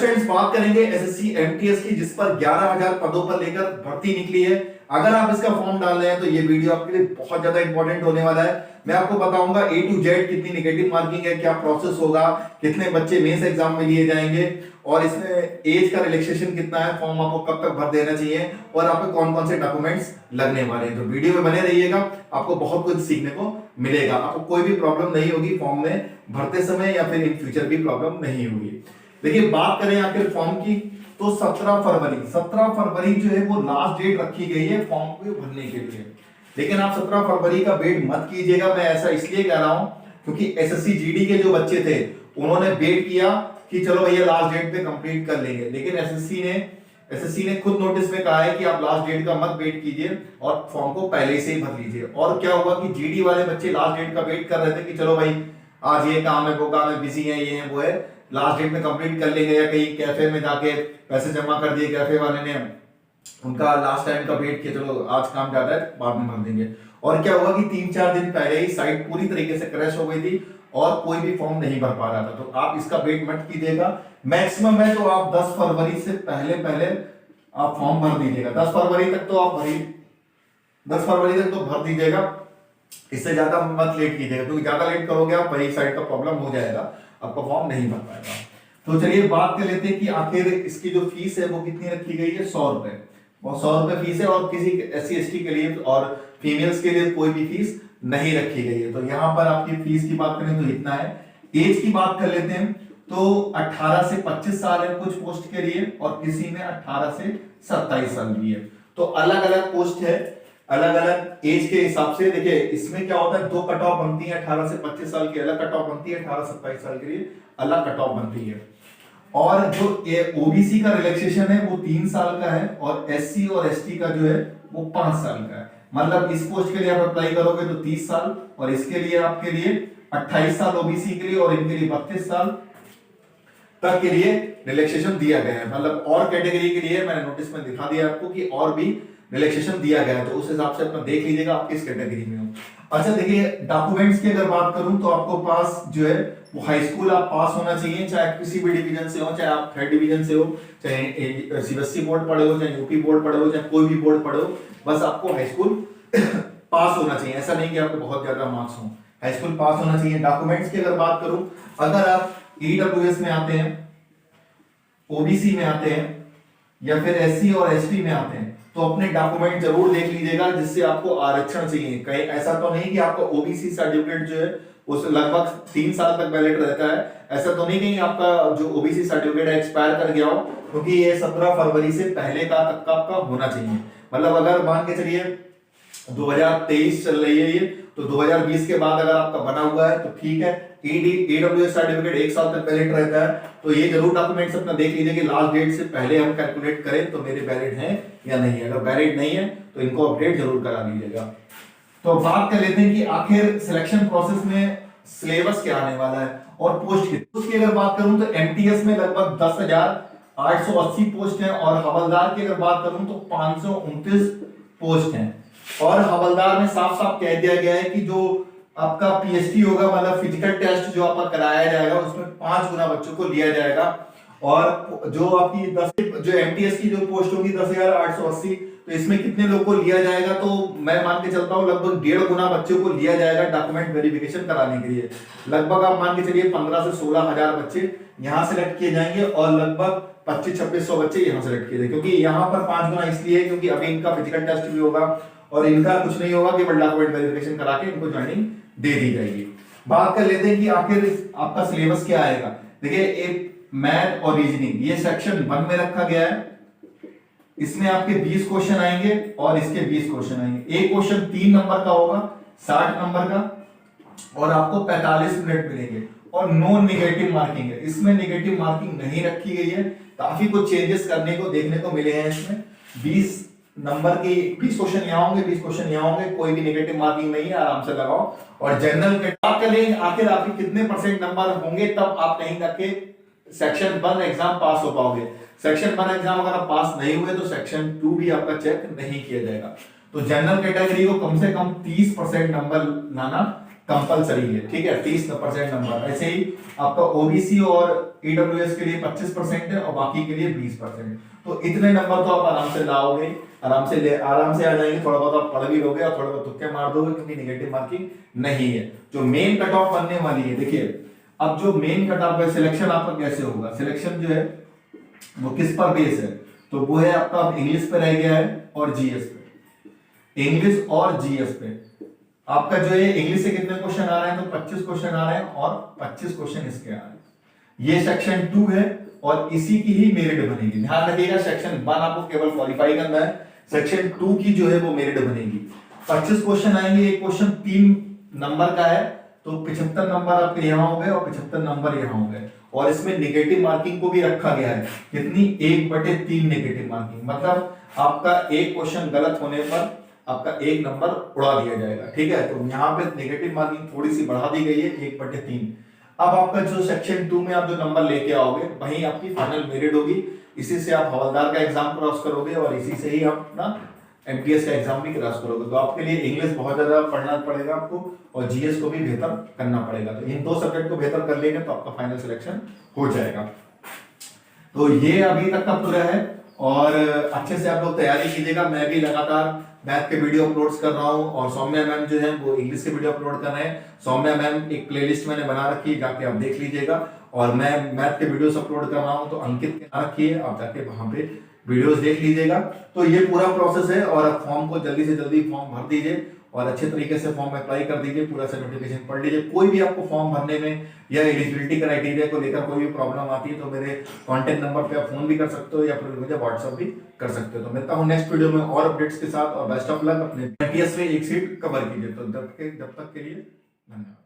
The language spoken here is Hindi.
स्टूडेंट्स बात करेंगे एसएससी एमटीएस की, जिस पर 11,000 पदों पर लेकर भर्ती निकली है। अगर आप इसका फॉर्म डाल रहे हैं तो ये वीडियो आपके लिए बहुत ज्यादा इंपॉर्टेंट होने वाला है। मैं आपको बताऊंगा ए टू जेड कितनी नेगेटिव मार्किंग है, क्या प्रोसेस होगा, कितने बच्चे मेंस एग्जाम में लिए जाएंगे, और इसमें एज का रिलैक्सेशन कितना है, फॉर्म आपको कब तक भर देना चाहिए, और आपको कौन कौन से डॉक्यूमेंट्स लगने वाले हैं। तो वीडियो में बने रहिएगा, आपको बहुत कुछ सीखने को मिलेगा। आपको कोई भी प्रॉब्लम नहीं होगी फॉर्म में भरते समय, या फिर इन फ्यूचर भी प्रॉब्लम नहीं होगी। देखिए बात करें आखिर फॉर्म की, तो 17 फरवरी जो है वो लास्ट डेट रखी गई है फॉर्म को भरने के लिए। लेकिन आप 17 फरवरी का वेट मत कीजिएगा। मैं ऐसा इसलिए कह रहा हूं क्योंकि एसएससी जीडी के जो बच्चे थे उन्होंने वेट किया कि चलो भैया लास्ट डेट पे कंप्लीट कर लेंगे, लेकिन एसएससी ने खुद नोटिस में कहा है कि आप लास्ट डेट का मत वेट कीजिए और फॉर्म को पहले से ही भर लीजिए। और क्या हुआ कि जीडी वाले बच्चे लास्ट डेट का वेट कर रहे थे कि चलो भाई आज ये काम है, वो काम है, बिजी है, ये है, वो है, लास्ट डेट में कंप्लीट कर लेंगे, या कहीं कैफे में जाके पैसे जमा कर दिए कैफे वाले ने, उनका लास्ट टाइम का वेट किया, चलो आज काम ज्यादा है बाद में भर देंगे। और क्या हुआ कि 3-4 दिन पहले ही साइट पूरी तरीके से क्रैश हो गई थी और कोई भी फॉर्म नहीं भर पा रहा था। तो आप इसका वेट मत कीजिएगा। मैक्सिमम है तो आप 10 फरवरी से पहले पहले आप फॉर्म भर दीजिएगा। 10 फरवरी तक तो आप 10 फरवरी तक तो भर दीजिएगा, इससे ज्यादा मत लेट कीजिएगा, क्योंकि ज्यादा लेट करोगे आप वही साइड का प्रॉब्लम हो जाएगा, आपका फॉर्म नहीं भर पाएगा। तो चलिए बात कर लेते हैं कि आखिर इसकी जो फीस है वो कितनी रखी गई है। 100 रुपए, और 100 रुपए फीस है, और किसी SC ST के लिए और फीमेल्स के लिए कोई भी फीस नहीं रखी गई है। तो यहाँ पर आपकी फीस की बात करें तो इतना है। एज की बात कर लेते हैं तो 18 से 25 साल है कुछ पोस्ट के लिए, और किसी में 18 से 27 साल भी है। तो अलग अलग पोस्ट है, अलग अलग एज के हिसाब से। देखिए इसमें क्या होता है, 2 कट ऑफ बनती है, 18 से 25 साल की अलग कट ऑफ बनती है, 18 से 27 साल के लिए अलग कट ऑफ बनती है। और जो ओबीसी का रिलैक्सेशन है वो 3 साल का है, और SC और ST का जो है वो 5 साल का है। मतलब इस पोस्ट के लिए आप अप्लाई करोगे तो 30 साल, और इसके लिए आपके लिए 28 साल ओबीसी के लिए, और इनके लिए 32 साल तक के लिए रिलैक्सेशन दिया गया है। मतलब और कैटेगरी के लिए मैंने नोटिस में दिखा दिया आपको कि और भी रिलैक्सेशन दिया गया है, तो उस हिसाब से अपना देख लीजिएगा आप किस कैटेगरी में हो। अच्छा देखिए डॉक्यूमेंट्स की अगर बात करूं तो आपको पास जो है वो हाई स्कूल आप पास होना चाहिए, चाहे किसी भी डिवीजन से हो, चाहे आप 3rd डिवीजन से हो, चाहे सीबीएसई बोर्ड पढ़े हो, चाहे यूपी बोर्ड पढ़े हो, चाहे कोई भी बोर्ड पढ़े हो, बस आपको हाई स्कूल पास होना चाहिए। ऐसा नहीं कि आपको बहुत ज्यादा मार्क्स हो, हाई स्कूल पास होना चाहिए। डॉक्यूमेंट्स की अगर बात करूं, अगर आप ईडब्ल्यूएस में आते हैं, ओबीसी में आते हैं, या फिर SC और ST में आते हैं, तो अपने डॉक्यूमेंट जरूर देख लीजिएगा जिससे आपको आरक्षण चाहिए। कहीं ऐसा तो नहीं कि आपका ओबीसी सर्टिफिकेट जो है उस लगभग 3 साल तक वैलिड रहता है। ऐसा तो नहीं कि आपका जो ओबीसी सर्टिफिकेट है एक्सपायर कर गया हो, क्योंकि ये 17 फरवरी से पहले का तक का आपका होना चाहिए। मतलब अगर मान के चलिए 2023 चल रही है ये, तो 2020 के बाद अगर आपका बना हुआ है तो ठीक है। ईडब्ल्यूएस सर्टिफिकेट 1 साल तक वैलिड रहता है, तो ये जरूर डॉक्यूमेंट्स अपना देख लीजिए कि लास्ट डेट से पहले हम कैलकुलेट करें तो मेरे वैलिड हैं या नहीं है। अगर वैलिड नहीं है तो इनको अपडेट जरूर करा लीजिएगा। तो बात कर लेते हैं कि आखिर सिलेक्शन प्रोसेस में सिलेबस क्या आने वाला है और पोस्ट की। उसकी अगर बात करूं तो एमटीएस में लगभग 10,880 पोस्ट हैं, और हवलदार की अगर बात करूं तो 529 पोस्ट हैं। और हवलदार में साफ साफ कह दिया गया है कि जो आपका पीएचटी होगा, मतलब फिजिकल टेस्ट जो आपका कराया जाएगा, उसमें 5 गुना बच्चों को लिया जाएगा। और जो आपकी 10 जो एमटीएस की जो पोस्ट होगी 10,880, तो इसमें कितने लोग को लिया जाएगा, तो मैं मान के चलता हूँ लगभग 1.5 गुना बच्चों को लिया जाएगा डॉक्यूमेंट वेरिफिकेशन कराने के लिए। लगभग आप मान के चलिए 15 से 16 हजार बच्चे यहाँ सेलेक्ट किए जाएंगे, और लगभग 2500-2600 बच्चे यहाँ सेलेक्ट किए जाएंगे। क्योंकि यहाँ पर 5 गुना इसलिए क्योंकि अभी इनका फिजिकल टेस्ट भी होगा, और इनका कुछ नहीं होगा, केवल डॉक्यूमेंट वेरिफिकेशन करा के इनको ज्वाइनिंग दे दी जाएगी। बात कर लेते हैं कि आखिर आपका सिलेबस क्या आएगा। देखिए एक मैथ और रीजनिंग ये सेक्शन 1 में रखा गया है। इसमें आपके 20 क्वेश्चन आएंगे और इसके 20 क्वेश्चन आएंगे। एक क्वेश्चन 3 नंबर का होगा, 60 नंबर का, और आपको 45 मिनट मिलेंगे। और नो नेगेटिव मार्किंग है, इसमें नेगेटिव मार्किंग नहीं रखी गई है। काफी कुछ चेंजेस करने को देखने को मिले हैं इसमें। 20 नंबर की 20 क्वेश्चन यहाँ होंगे, 20 क्वेश्चन यहाँ होंगे, कोई भी नेगेटिव मार्किंग नहीं है, आराम से लगाओ। और जनरल के बात करें आखिर आपके कितने % नंबर होंगे, तब आप कहीं जाके सेक्शन 1 एग्जाम पास हो पाओगे। सेक्शन 1 एग्जाम अगर आप पास नहीं हुए तो सेक्शन 2 भी आपका चेक नहीं किया जाएगा। तो जनरल कैटेगरी को कम से कम 30% नंबर लाना कंपलसरी है, ठीक है, 30% नंबर। ऐसे ही आपका ओबीसी और ईडब्ल्यूएस के लिए 25% है और बाकी के लिए 20%। तो इतने नंबर तो आप आराम से लाओगे, आराम से आ जाएंगे। थोड़ा बहुत आप पढ़ भी लोगे और थोड़ा बहुत तुक्के मार दोगे, क्योंकि नेगेटिव मार्किंग नहीं है। जो मेन कट ऑफ बनने वाली है, देखिए अब जो मेन कट ऑफ है, सिलेक्शन आपका कैसे होगा, सिलेक्शन जो है वो किस पर बेस है, तो वो है आपका इंग्लिश पे रह गया है और जीएस पे। इंग्लिश और जीएस पे आपका जो है इंग्लिश से कितने क्वेश्चन आ रहे हैं, तो 25 क्वेश्चन आ रहे हैं और 25 क्वेश्चन इसके आ रहे हैं। ये सेक्शन 2 है और इसी की ही मेरिट बनेगी। ध्यान रखिएगा, सेक्शन 1 आपको केवल क्वालिफाई करना है, सेक्शन 2 की जो है वो मेरिट बनेगी। 25 क्वेश्चन आएंगे, एक क्वेश्चन 3 नंबर का है, तो 75 नंबर आपके यहाँ हो गए और 75 नंबर यहाँ हो गए। और इसमें नेगेटिव मार्किंग को भी रखा गया है, कितनी, 1/3 नेगेटिव मार्किंग। मतलब आपका एक क्वेश्चन गलत होने पर आपका 1 नंबर उड़ा दिया जाएगा, ठीक है। तो यहाँ पे नेगेटिव मार्किंग थोड़ी सी बढ़ा दी गई है, 1/3। अब आपका जो सेक्शन 2 में आप जो नंबर लेके आओगे वही आपकी फाइनल मेरिट होगी। इसी से आप हवलदार का एग्जाम क्रॉस करोगे और इसी से ही आप अपना एमटीएस का एग्जाम भी क्रॉस करोगे। तो आपके लिए इंग्लिश बहुत ज्यादा पढ़ना पड़ेगा आपको और जीएस को भी बेहतर करना पड़ेगा। तो इन 2 सब्जेक्ट को बेहतर कर लेंगे तो आपका फाइनल सिलेक्शन हो जाएगा। तो ये अभी तक का पूरा है और अच्छे से आप लोग तैयारी कीजिएगा। मैं भी लगातार मैथ के वीडियो अपलोड्स कर रहा हूँ और सौम्या मैम जो है वो इंग्लिश के वीडियो अपलोड कर रहे हैं। सौम्या मैम एक प्लेलिस्ट मैंने बना रखी है, जाके आप देख लीजिएगा। और मैं मैथ के वीडियोस अपलोड कर रहा हूँ, तो अंकित के नाम रखिए, आप जाके वहां पे वीडियोस देख लीजिएगा। तो ये पूरा प्रोसेस है और आप फॉर्म को जल्दी से जल्दी फॉर्म भर दीजिए और अच्छे तरीके से फॉर्म अप्लाई कर दीजिए, पूरा से नोटिफिकेशन पढ़ लीजिए। कोई भी आपको फॉर्म भरने में या एलिजिबिलिटी क्राइटेरिया को लेकर कोई भी प्रॉब्लम आती है तो मेरे कांटेक्ट नंबर पे आप फोन भी कर सकते हो या फिर मुझे व्हाट्सएप भी कर सकते हो। तो मिलता हूँ नेक्स्ट वीडियो में और अपडेट्स के साथ और बेस्ट ऑफ लक। अपने एमटीएस में एक सीट कवर कीजिए। तो जब तक के लिए धन्यवाद।